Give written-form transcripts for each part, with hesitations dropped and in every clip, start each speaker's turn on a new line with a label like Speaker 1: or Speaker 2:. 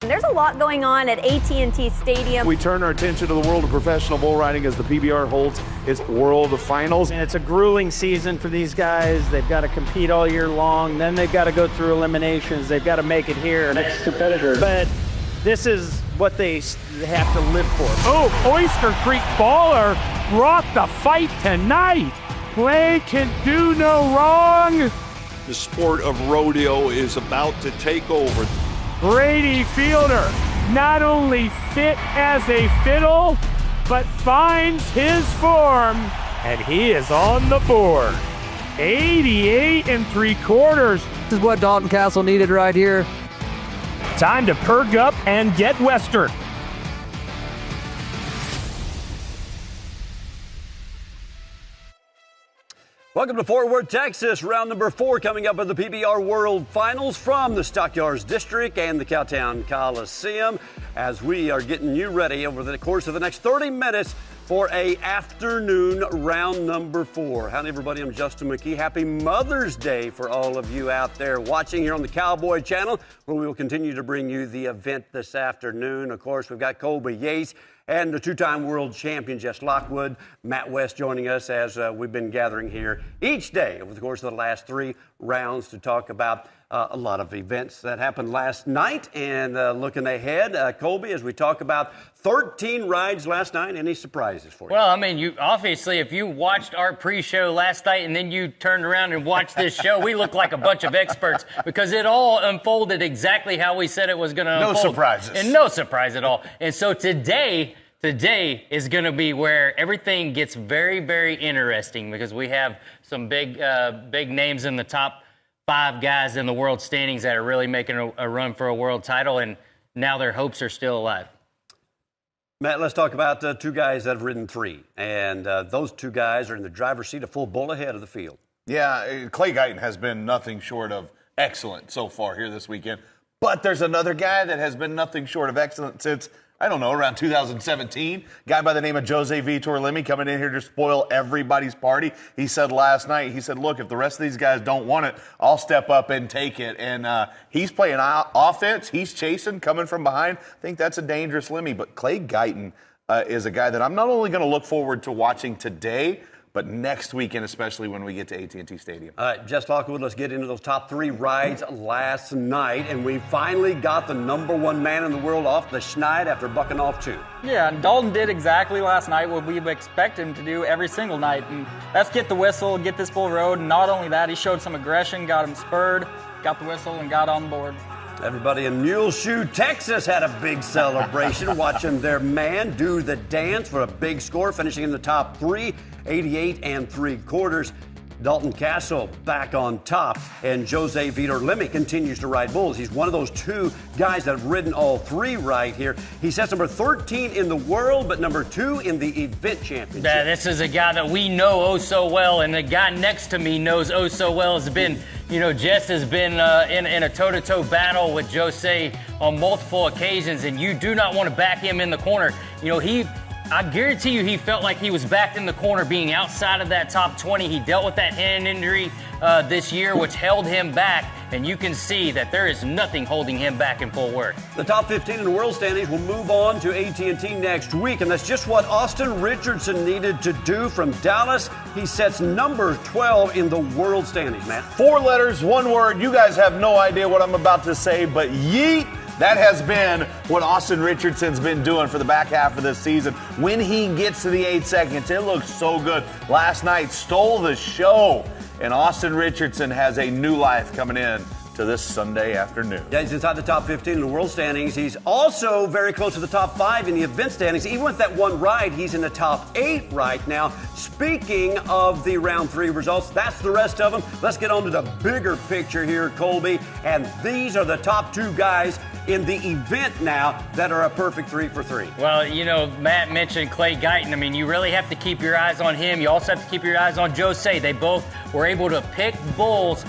Speaker 1: There's a lot going on at AT&T Stadium.
Speaker 2: We turn our attention to the world of professional bull riding as the PBR holds its World Finals.
Speaker 3: And it's a grueling season for these guys. They've got to compete all year long. Then they've got to go through eliminations. They've got to make it here.
Speaker 4: Next competitor.
Speaker 3: But this is what they have to live for.
Speaker 5: Oh, Oyster Creek baller brought the fight tonight. Clay can do no wrong.
Speaker 6: The sport of rodeo is about to take over.
Speaker 5: Brady Fielder, not only fit as a fiddle, but finds his form, and he is on the board. 88 3/4.
Speaker 7: This is what Dalton Castle needed right here.
Speaker 5: Time to perk up and get Western.
Speaker 8: Welcome to Fort Worth, Texas. Round number 4 coming up at the PBR World Finals from the Stockyards District and the Cowtown Coliseum as we are getting you ready over the course of the next 30 minutes for a afternoon round number 4. Howdy, everybody. I'm Justin McKee. Happy Mother's Day for all of you out there watching here on the Cowboy Channel, where we will continue to bring you the event this afternoon. Of course, we've got Colby Yates and the two-time world champion, Jess Lockwood, Matt West joining us as we've been gathering here each day over the course of the last 3 rounds to talk about a lot of events that happened last night. And looking ahead, Colby, as we talk about 13 rides last night, any surprises for you?
Speaker 9: Well, I mean, you obviously, if you watched our pre-show last night and then you turned around and watched this show, we look like a bunch of experts because it all unfolded exactly how we said it was going to unfold.
Speaker 10: No surprises.
Speaker 9: And no surprise at all. And so today is going to be where everything gets very, very interesting because we have some big names in the top 5 guys in the world standings that are really making a run for a world title, and now their hopes are still alive.
Speaker 8: Matt, let's talk about 2 guys that have ridden 3, and those 2 guys are in the driver's seat, a full bull ahead of the field.
Speaker 10: Yeah, Clay Guyton has been nothing short of excellent so far here this weekend, but there's another guy that has been nothing short of excellent since, I don't know, around 2017. Guy by the name of Jose Vitor Lemi coming in here to spoil everybody's party. He said last night, look, if the rest of these guys don't want it, I'll step up and take it. And he's playing offense. He's chasing, coming from behind. I think that's a dangerous Lemi. But Clay Guyton is a guy that I'm not only going to look forward to watching today, but next weekend, especially when we get to AT&T Stadium.
Speaker 8: All right, Jess Lockwood, let's get into those top 3 rides last night. And we finally got the number 1 man in the world off the schneid after bucking off 2.
Speaker 11: Yeah, and Dalton did exactly last night what we would expect him to do every single night. And that's get the whistle, get this bull rode. And not only that, he showed some aggression, got him spurred, got the whistle, and got on board.
Speaker 8: Everybody in Muleshoe, Texas had a big celebration watching their man do the dance for a big score, finishing in the top 3, 88 3/4. Dalton Castle back on top, and Jose Vitor Lemi continues to ride bulls. He's one of those 2 guys that have ridden all 3 right here. He sets number 13 in the world, but number 2 in the event championship.
Speaker 9: Yeah, this is a guy that we know oh so well, and the guy next to me knows oh so well. Has been, Jess has been in a toe-to-toe battle with Jose on multiple occasions, and you do not want to back him in the corner. I guarantee you he felt like he was backed in the corner being outside of that top 20. He dealt with that hand injury this year, which held him back, and you can see that there is nothing holding him back in Fort Worth.
Speaker 8: The top 15 in the world standings will move on to AT&T next week, and that's just what Austin Richardson needed to do from Dallas. He sets number 12 in the world standings, Matt.
Speaker 10: 4 letters, 1 word. You guys have no idea what I'm about to say, but yeet. That has been what Austin Richardson's been doing for the back half of this season. When he gets to the 8 seconds, it looks so good. Last night stole the show, and Austin Richardson has a new life coming in to this Sunday afternoon.
Speaker 8: Yeah, he's inside the top 15 in the world standings. He's also very close to the top 5 in the event standings. Even with that 1 ride, he's in the top 8 right now. Speaking of the round 3 results, that's the rest of them. Let's get on to the bigger picture here, Colby. And these are the top 2 guys in the event now that are a perfect 3 for 3.
Speaker 9: Well, Matt mentioned Clay Guyton. I mean, you really have to keep your eyes on him. You also have to keep your eyes on Jose. They both were able to pick bulls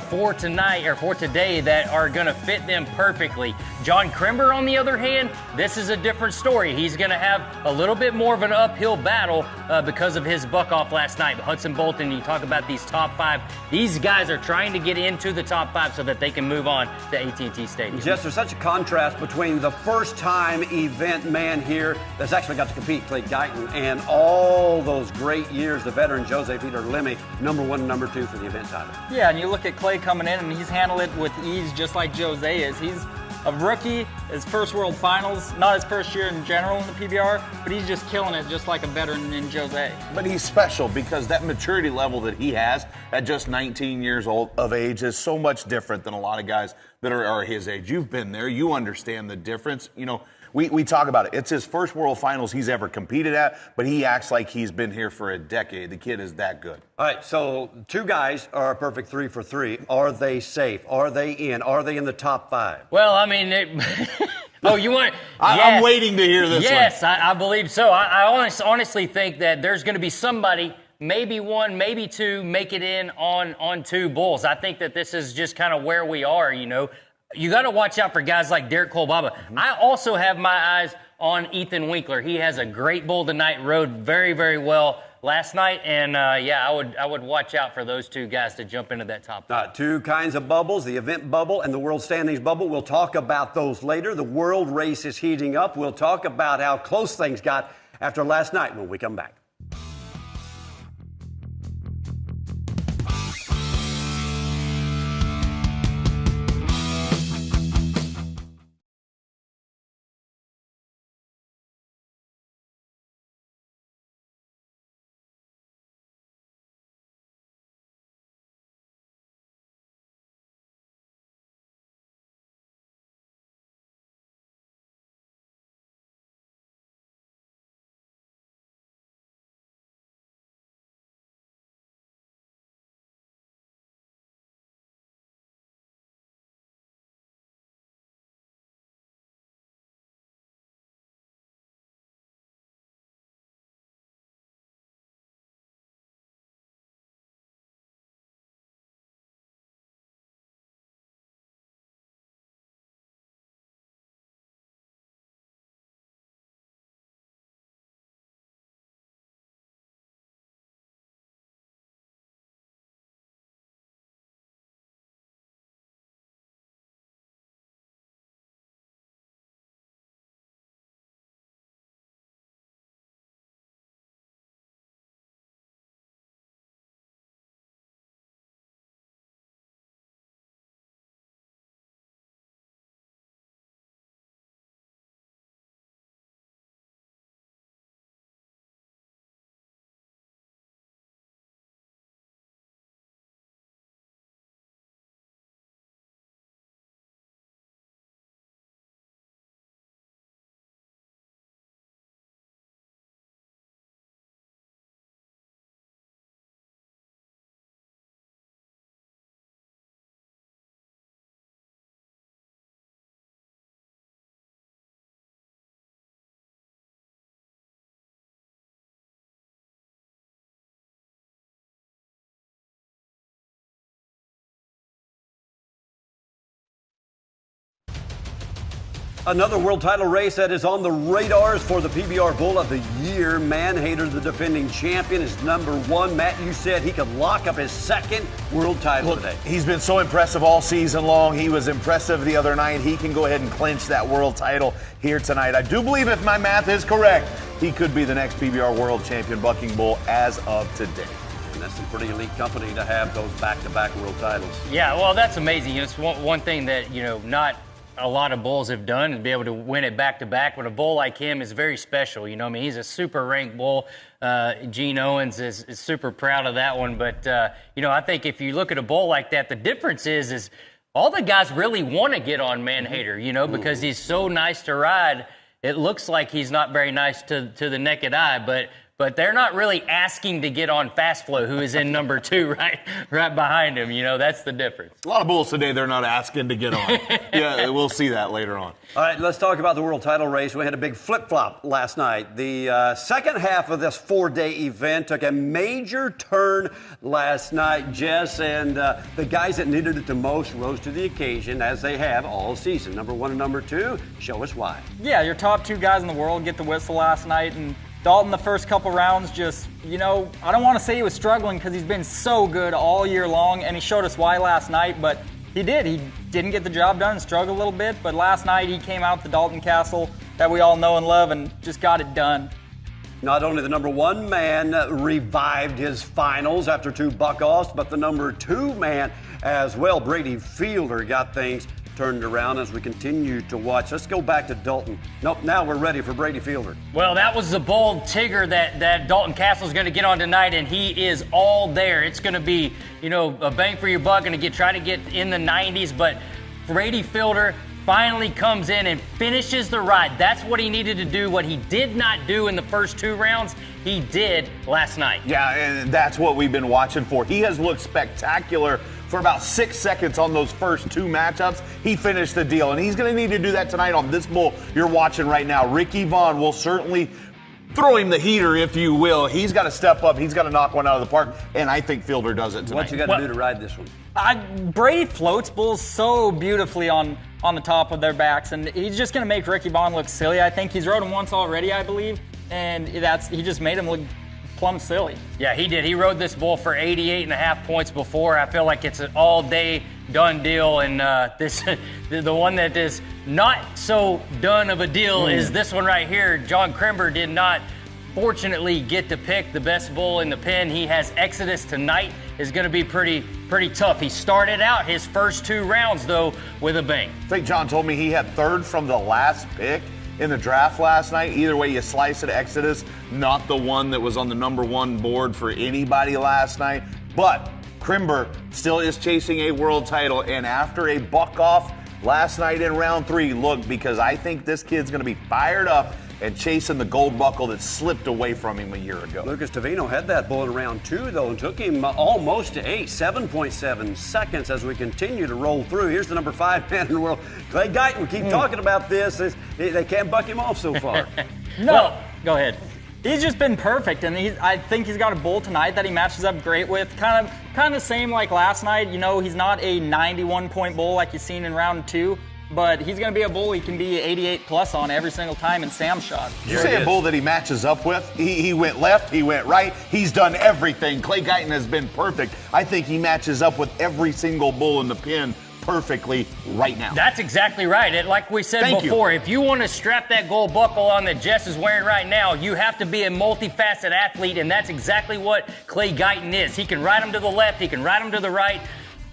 Speaker 9: for tonight or for today that are going to fit them perfectly. John Crimber, on the other hand, this is a different story. He's going to have a little bit more of an uphill battle because of his buck-off last night. Hudson Bolton, you talk about these top 5. These guys are trying to get into the top 5 so that they can move on to AT&T Stadium.
Speaker 8: Jess, there's such a contrast between the first-time event man here that's actually got to compete, Clay Guyton, and all those great years, the veteran Jose Peter Lemmy, number 1 and number 2 for the event title.
Speaker 11: Yeah, and you look at Clay coming in, and he's handled it with ease just like Jose is. He's a rookie, his first World Finals, not his first year in general in the PBR, but he's just killing it just like a veteran in Jose.
Speaker 10: But he's special because that maturity level that he has at just 19 years old of age is so much different than a lot of guys that are his age. You've been there. You understand the difference. You know, we talk about it. It's his first World Finals he's ever competed at, but he acts like he's been here for a decade. The kid is that good.
Speaker 8: All right, so 2 guys are a perfect 3 for 3. Are they safe? Are they in? Are they in the top 5?
Speaker 9: Well, I mean, oh, you want?
Speaker 10: I'm waiting to hear this one.
Speaker 9: Yes, I believe so. I honestly think that there's going to be somebody, maybe 1, maybe 2, make it in on 2 bulls. I think that this is just kind of where we are, you know. You got to watch out for guys like Derek Kolbaba.
Speaker 8: Mm-hmm.
Speaker 9: I also have my eyes on Ethan Winkler. He has a great bull tonight, rode very, very well last night, and I would watch out for those 2 guys to jump into that top 5.
Speaker 8: 2 kinds of bubbles, the event bubble and the world standings bubble. We'll talk about those later. The world race is heating up. We'll talk about how close things got after last night when we come back. Another world title race that is on the radars for the PBR Bull of the Year. Manhater, the defending champion, is number 1. Matt, you said he could lock up his 2nd world title today.
Speaker 10: He's been so impressive all season long. He was impressive the other night. He can go ahead and clinch that world title here tonight. I do believe, if my math is correct, he could be the next PBR world champion bucking bull as of today.
Speaker 8: And that's some pretty elite company to have those back-to-back world titles.
Speaker 9: Yeah, well, that's amazing. You know, it's one thing that, you know, not a lot of bulls have done, and be able to win it back-to-back. But a bull like him is very special. You know, I mean, he's a super ranked bull. Gene Owens is super proud of that one. But, you know, I think if you look at a bull like that, the difference is all the guys really want to get on Manhater, you know, because he's so nice to ride. It looks like he's not very nice to the naked eye, but but they're not really asking to get on Fast Flow, who is in number 2 right behind him. That's the difference.
Speaker 10: A lot of bulls today they're not asking to get on. Yeah, we'll see that later on.
Speaker 8: All right, let's talk about the world title race. We had a big flip-flop last night. The second half of this 4-day event took a major turn last night, Jess, and the guys that needed it the most rose to the occasion, as they have all season. Number 1 and number 2, show us why.
Speaker 11: Yeah, your top 2 guys in the world get the whistle last night, and Dalton the first couple rounds just, I don't want to say he was struggling because he's been so good all year long, and he showed us why last night, but he did. He didn't get the job done, struggled a little bit, but last night he came out the Dalton Castle that we all know and love and just got it done.
Speaker 8: Not only the number 1 man revived his finals after 2 buck-offs, but the number 2 man as well. Brady Fielder got things turned around as we continue to watch. Let's go back to Dalton. Nope, now we're ready for Brady Fielder.
Speaker 9: Well, that was the bold Tigger that Dalton Castle is going to get on tonight, and he is all there. It's going to be, a bang for your buck, and try to get in the 90s, but Brady Fielder finally comes in and finishes the ride. That's what he needed to do. What he did not do in the first 2 rounds, he did last night.
Speaker 10: Yeah, and that's what we've been watching for. He has looked spectacular for about 6 seconds on those first 2 matchups. He finished the deal, and he's going to need to do that tonight on this bull you're watching right now. Ricky Vaughn will certainly throw him the heater, if you will. He's got to step up. He's got to knock one out of the park, and I think Fielder does it tonight.
Speaker 8: What you got to do to ride this one?
Speaker 11: Brady floats bulls so beautifully on the top of their backs, and he's just going to make Ricky Vaughn look silly. I think he's rode him once already, I believe, and he just made him look plumb silly.
Speaker 9: Yeah, he did. He rode this bull for 88.5 points before. I feel like it's an all-day done deal, and the one that is not so done of a deal is this one right here. John Crimber did not, fortunately, get to pick the best bull in the pen. He has Exodus tonight. Is going to be pretty tough. He started out his first 2 rounds, though, with a bang.
Speaker 10: I think John told me he had 3rd from the last pick in the draft last night. Either way you slice it, Exodus, not the one that was on the number 1 board for anybody last night. But Crimber still is chasing a world title, and after a buck-off last night in round 3, look, because I think this kid's going to be fired up and chasing the gold buckle that slipped away from him a year ago.
Speaker 8: Lucas Tavino had that bull in round 2, though, and took him almost to 7.7 seconds as we continue to roll through. Here's the number 5 man in the world, Clay Guyton. We keep talking about this. They can't buck him off so far.
Speaker 11: No.
Speaker 9: Well, go ahead.
Speaker 11: He's just been perfect, and I think he's got a bull tonight that he matches up great with. Kind of the same like last night. He's not a 91-point bull like you've seen in round 2. But he's going to be a bull he can be 88 plus on every single time in Sam's shot.
Speaker 10: Did you say a bull that he matches up with? He went left, he went right, he's done everything. Clay Guyton has been perfect. I think he matches up with every single bull in the pen perfectly right now.
Speaker 9: That's exactly right. Like we said before, if you want to strap that gold buckle on that Jess is wearing right now, you have to be a multifaceted athlete, and that's exactly what Clay Guyton is. He can ride him to the left, he can ride him to the right.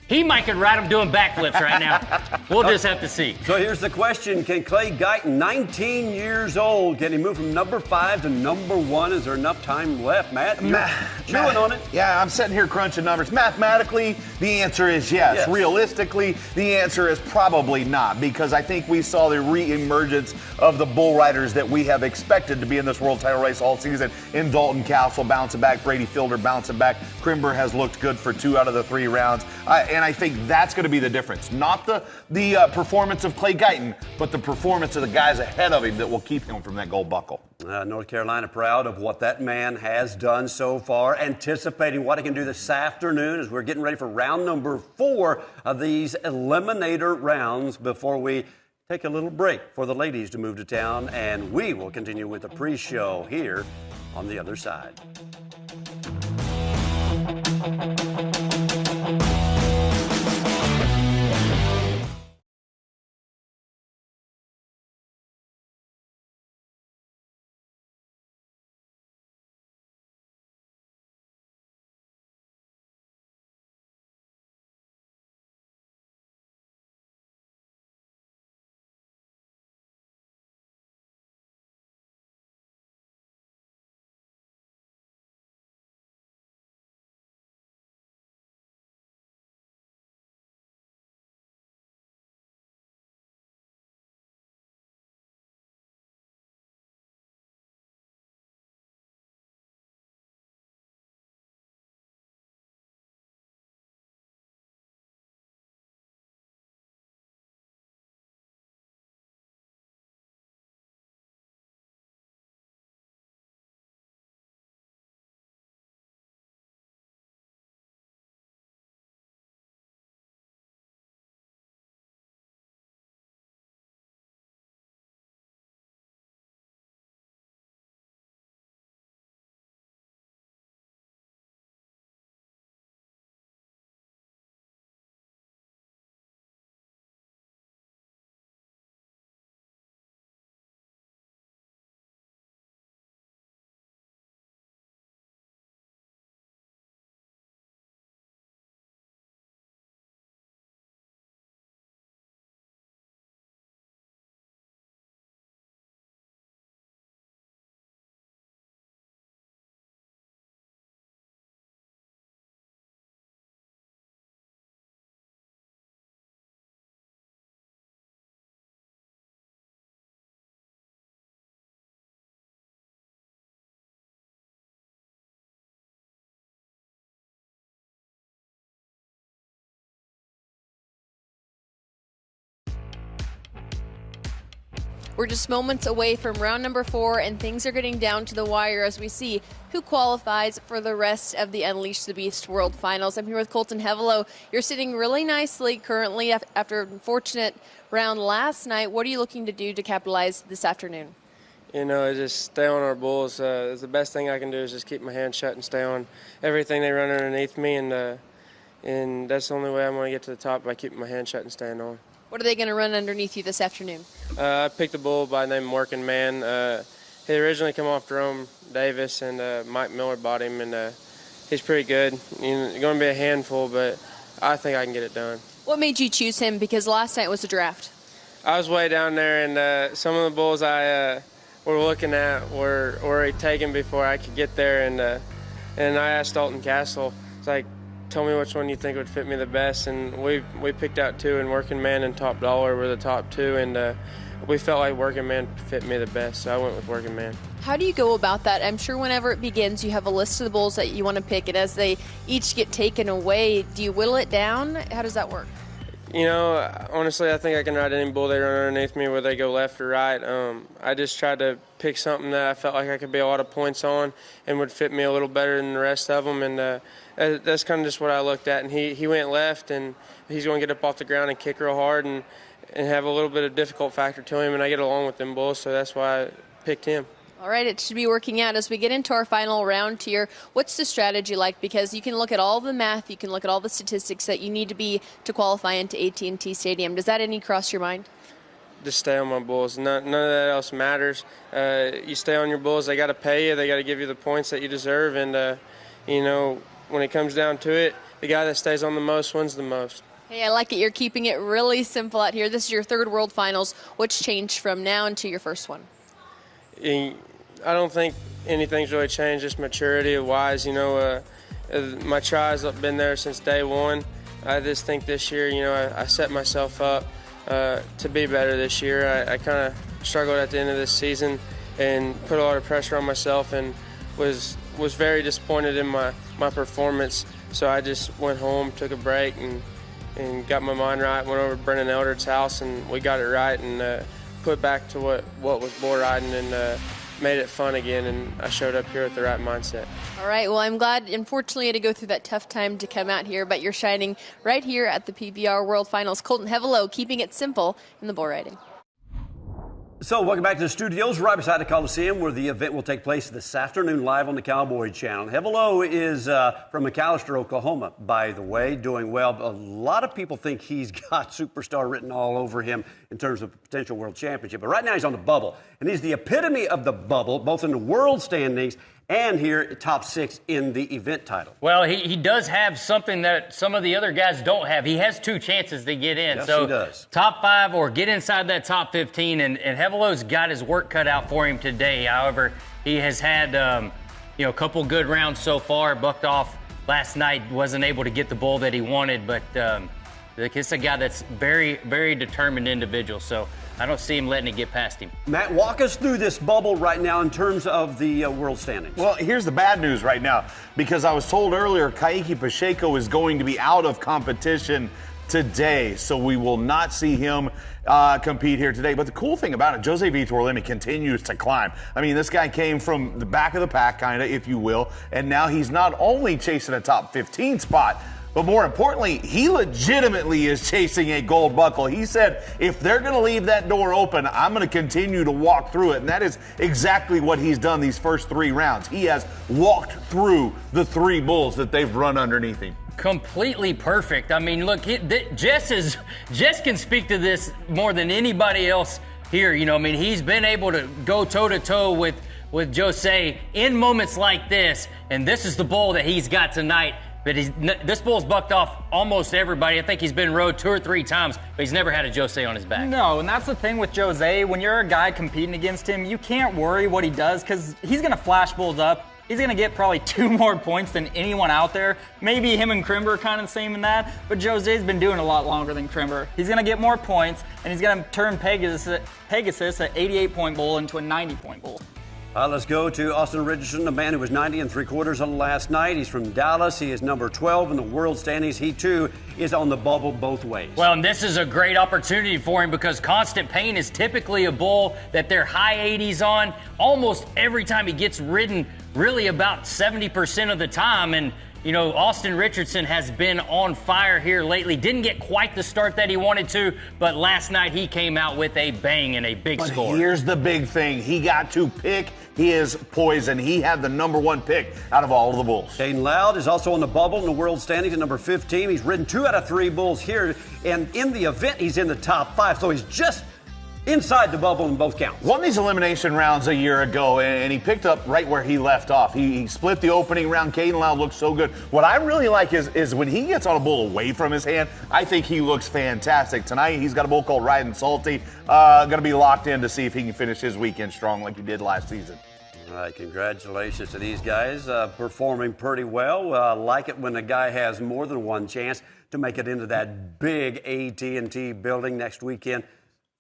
Speaker 9: He might could ride him doing backflips right now. We'll just have to see.
Speaker 8: So here's the question. Can Clay Guyton, 19 years old, can he move from number 5 to number 1? Is there enough time left? Matt, chewing on it.
Speaker 10: Yeah, I'm sitting here crunching numbers. Mathematically, the answer is yes. Realistically, the answer is probably not, because I think we saw the re-emergence of the bull riders that we have expected to be in this world title race all season. In Dalton Castle bouncing back, Brady Fielder bouncing back. Crimber has looked good for 2 out of the 3 rounds. And I think that's going to be the difference. Not the performance of Clay Guyton, but the performance of the guys ahead of him that will keep him from that gold buckle.
Speaker 8: North Carolina proud of what that man has done so far, anticipating what he can do this afternoon as we're getting ready for round number 4 of these eliminator rounds before we take a little break for the ladies to move to town, and we will continue with the pre-show here on the other side.
Speaker 4: We're just moments away from round number 4, and things are getting down to the wire as we see who qualifies for the rest of the Unleash the Beast World Finals. I'm here with Colton Hevelo. You're sitting really nicely currently after an unfortunate round last night. What are you looking to do to capitalize this afternoon?
Speaker 12: You know, just stay on our bulls. The best thing I can do is just keep my hands shut and stay on everything they run underneath me, and that's the only way I'm going to get to the top, by keeping my hands shut and staying on.
Speaker 4: What are they going to run underneath you this afternoon?
Speaker 12: I picked a bull by the name of Working Man. He originally come off Jerome Davis, and Mike Miller bought him, and he's pretty good. He's going to be a handful, but I think I can get it done.
Speaker 4: What made you choose him? Because last night was a draft.
Speaker 12: I was way down there, and some of the bulls I were looking at were already taken before I could get there, and I asked Dalton Castle, it's like, tell me which one you think would fit me the best, and we picked out 2, and Working Man and Top Dollar were the top 2, and we felt like Working Man fit me the best, so I went with Working Man.
Speaker 4: How do you go about that? I'm sure whenever it begins, you have a list of the bulls that you want to pick, and as they each get taken away, do you whittle it down? How does that work?
Speaker 12: You know, honestly, I think I can ride any bull they run underneath me, whether they go left or right. I just tried to pick something that I felt like I could be a lot of points on and would fit me a little better than the rest of them, and that's kind of just what I looked at. And he went left, and he's going to get up off the ground and kick real hard and have a little bit of difficult factor to him, and I get along with them bulls, so that's why I picked him.
Speaker 4: All right, it should be working out. As we get into our final round here, what's the strategy like? Because you can look at all the math, you can look at all the statistics that you need to be to qualify into AT&T Stadium. Does that any cross your mind?
Speaker 12: Just stay on my bulls. None of that else matters. You stay on your bulls. They got to pay you. They got to give you the points that you deserve. And, you know, when it comes down to it, the guy that stays on the most wins the most.
Speaker 4: Hey, I like it. You're keeping it really simple out here. This is your 3rd World Finals. What's changed from now until your first one?
Speaker 12: I don't think anything's really changed, just maturity-wise. You know, my tries have been there since day one. I just think this year, you know, I set myself up to be better this year. I kind of struggled at the end of this season and put a lot of pressure on myself, and was very disappointed in my performance. So I just went home, took a break, and got my mind right. Went over to Brennan Eldred's house, and we got it right, and put back to what was bull riding, and made it fun again, and I showed up here with the right mindset.
Speaker 4: All right, well, I'm glad, unfortunately, you had to go through that tough time to come out here, but you're shining right here at the PBR World Finals. Colton Hevelo keeping it simple in the bull riding.
Speaker 8: So welcome back to the studios right beside the Coliseum, where the event will take place this afternoon live on the Cowboy Channel. Hevelo is from McAlester, Oklahoma, by the way, doing well. A lot of people think he's got superstar written all over him in terms of potential world championship. But right now he's on the bubble, and he's the epitome of the bubble, both in the world standings and here top 6 in the event title.
Speaker 9: Well, he does have something that some of the other guys don't have. He has 2 chances to get in.
Speaker 8: Yes,
Speaker 9: so
Speaker 8: he does.
Speaker 9: Top 5 or get inside that top 15, and Hevelo's got his work cut out for him today. However, he has had a couple good rounds so far. Bucked off last night, wasn't able to get the bull that he wanted, but it's a guy that's very, very determined individual. So I don't see him letting it get past him.
Speaker 8: Matt, walk us through this bubble right now in terms of the world standings.
Speaker 10: Well, here's the bad news right now, because I was told earlier Ka'iki Pacheco is going to be out of competition today, so we will not see him compete here today. But the cool thing about it, Jose Vitor continues to climb. I mean, this guy came from the back of the pack, kind of, if you will, and now he's not only chasing a top 15 spot, but more importantly, he legitimately is chasing a gold buckle. He said, if they're going to leave that door open, I'm going to continue to walk through it. And that is exactly what he's done these first 3 rounds. He has walked through the 3 bulls that they've run underneath him.
Speaker 9: Completely perfect. I mean, look, Jess can speak to this more than anybody else here. You know, I mean, he's been able to go toe-to-toe with Jose in moments like this, and this is the bull that he's got tonight. But this bull's bucked off almost everybody. I think he's been rode 2 or 3 times, but he's never had a Jose on his back.
Speaker 11: No, and that's the thing with Jose. When you're a guy competing against him, you can't worry what he does, because he's going to flash bulls up. He's going to get probably 2 more points than anyone out there. Maybe him and Crimber are kind of the same in that, but Jose's been doing a lot longer than Crimber. He's going to get more points, and he's going to turn Pegasus at 88-point bull into a 90-point bull.
Speaker 8: Let's go to Austin Richardson, a man who was 90 3/4 last night. He's from Dallas. He is number 12 in the world standings. He, too, is on the bubble both ways.
Speaker 9: Well, and this is a great opportunity for him because Constant Pain is typically a bull that they're high 80s on almost every time he gets ridden, really about 70% of the time. And, you know, Austin Richardson has been on fire here lately. Didn't get quite the start that he wanted to, but last night he came out with a bang and a big score.
Speaker 10: Here's the big thing. He got to pick his poison. He had the number 1 pick out of all of the bulls.
Speaker 8: Caden Loud is also on the bubble in the world standings at number 15. He's ridden 2 out of 3 bulls here, and in the event, he's in the top 5, so he's just inside the bubble in both counts.
Speaker 10: Won these elimination rounds a year ago, and he picked up right where he left off. He split the opening round. Caden Loud looks so good. What I really like is when he gets on a bull away from his hand, I think he looks fantastic. Tonight, he's got a bull called Riding Salty. Going to be locked in to see if he can finish his weekend strong like he did last season.
Speaker 8: All right, congratulations to these guys. Performing pretty well. I like it when a guy has more than one chance to make it into that big AT&T building next weekend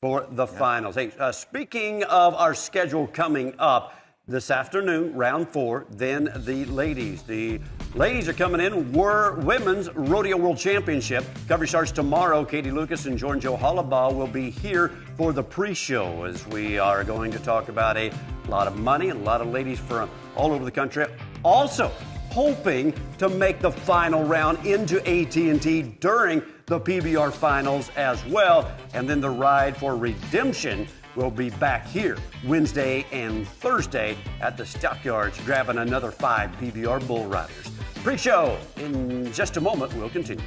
Speaker 8: for the finals. Hey, speaking of our schedule coming up this afternoon, round 4, then the ladies. The ladies are coming in. Women's Rodeo World Championship. Coverage starts tomorrow. Katie Lucas and Jordan Joe Hollabaugh will be here for the pre-show as we are going to talk about a lot of money and a lot of ladies from all over the country. Also, hoping to make the final round into AT&T during the PBR finals as well. And then the Ride for Redemption will be back here Wednesday and Thursday at the Stockyards, grabbing another 5 PBR bull riders. Pre-show in just a moment. We'll continue.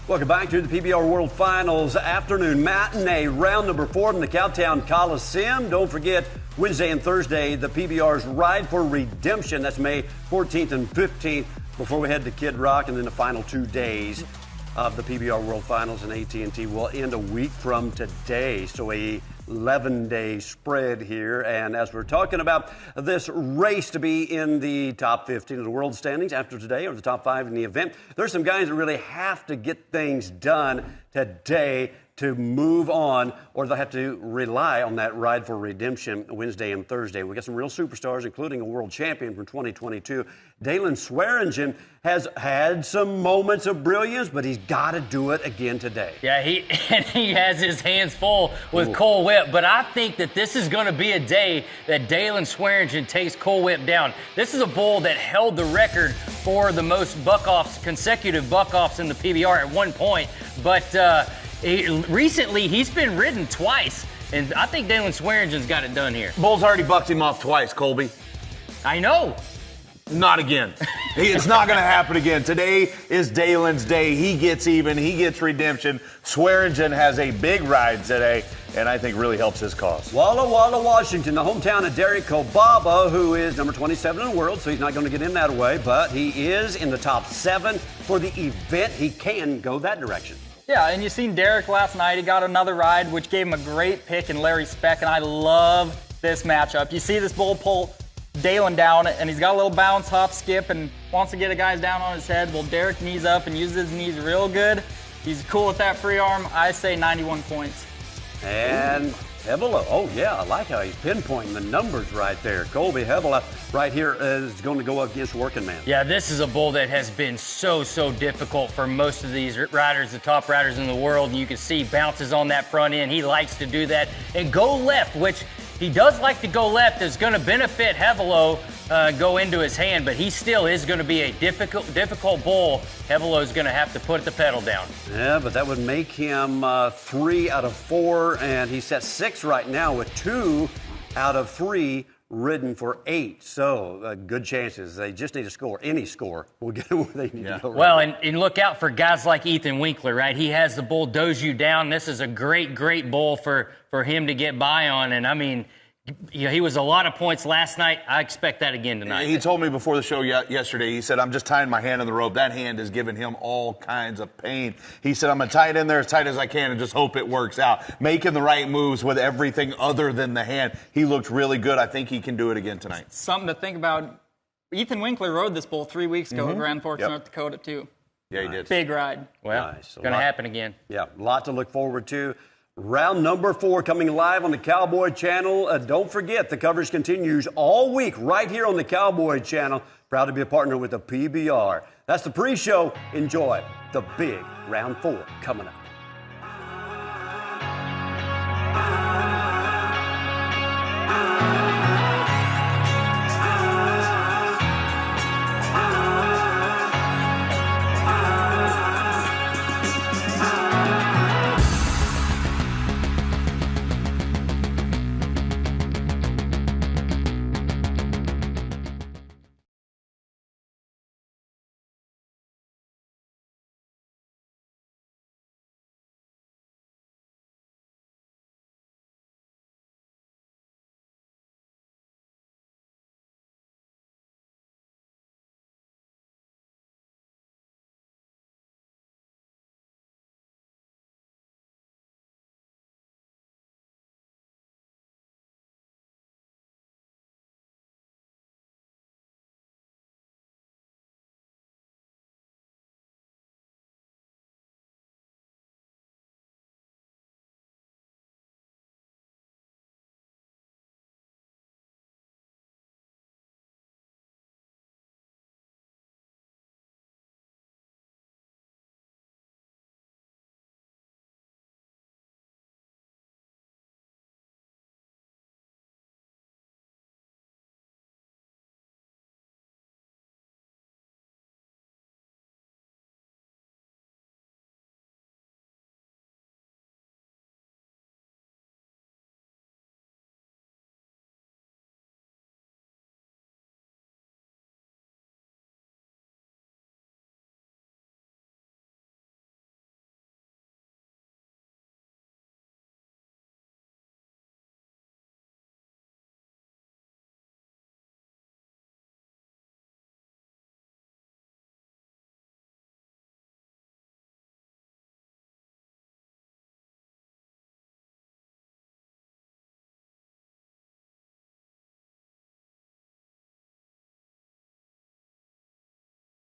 Speaker 8: Welcome back to the PBR World Finals afternoon matinee, round number 4 in the Cowtown Coliseum. Don't forget, Wednesday and Thursday, the PBR's Ride for Redemption. That's May 14th and 15th before we head to Kid Rock, and then the final 2 days of the PBR World Finals in AT&T will end a week from today. So a 11-day spread here. And as we're talking about this race to be in the top 15 of the world standings after today, or the top 5 in the event, there's some guys that really have to get things done today to move on, or they'll have to rely on that Ride for Redemption Wednesday and Thursday. We got some real superstars, including a world champion from 2022. Dalen Swearingen has had some moments of brilliance, but he's got to do it again today.
Speaker 9: Yeah, he has his hands full with Cole Whip, but I think that this is going to be a day that Dalen Swearingen takes Cole Whip down. This is a bull that held the record for the most buck-offs, consecutive buck-offs in the PBR at one point, but recently he's been ridden twice And I think Dalen Swearingen's got it done here.
Speaker 10: Bull's already bucked him off twice, Colby.
Speaker 9: I know.
Speaker 10: Not again. It's not going to happen again. Today is Dalen's day. He gets even. He gets redemption. Swearingen has a big ride today, and I think really helps his cause.
Speaker 8: Walla Walla, Washington, the hometown of Derek Kobaba, who is number 27 in the world, so he's not going to get in that way, but he is in the top 7 for the event. He can go that direction.
Speaker 11: Yeah, and you seen Derek last night. He got another ride, which gave him a great pick in Larry Speck, and I love this matchup. You see this bull pull Dalen down, and he's got a little bounce, hop, skip, and wants to get a guy's down on his head. Well, Derek knees up and uses his knees real good. He's cool with that free arm. I say 91 points.
Speaker 8: And Hebela, oh yeah, I like how he's pinpointing the numbers right there. Colby Hebela right here is going to go up against Working Man.
Speaker 9: Yeah, this is a bull that has been so difficult for most of these riders, the top riders in the world. And you can see bounces on that front end. He likes to do that. And go left, which he does like to go left, is going to benefit Hevelo go into his hand, but he still is going to be a difficult bull. Hevelo is going to have to put the pedal down.
Speaker 8: Yeah, but that would make him 3 out of 4, and he's at 6 right now with 2 out of 3 ridden for 8. So good chances. They just need to score. Any score will get where they need to go.
Speaker 9: Well, and look out for guys like Ethan Winkler, right? He has the bull doze you down. This is a great bull for him to get by on. And I mean, he was a lot of points last night. I expect that again tonight.
Speaker 10: He told me before the show yesterday, he said, I'm just tying my hand on the rope. That hand is giving him all kinds of pain. He said, I'm going to tie it in there as tight as I can and just hope it works out. Making the right moves with everything other than the hand. He looked really good. I think he can do it again tonight.
Speaker 11: Something to think about. Ethan Winkler rode this bull 3 weeks ago at Grand Forks, North Dakota, too.
Speaker 10: Yeah, he did.
Speaker 11: Big ride.
Speaker 9: Well,
Speaker 8: nice.
Speaker 9: Going to happen again.
Speaker 8: Yeah, a lot to look forward to. Round number 4 coming live on the Cowboy Channel. Don't forget, the coverage continues all week right here on the Cowboy Channel. Proud to be a partner with the PBR. That's the pre-show. Enjoy the big round 4 coming up.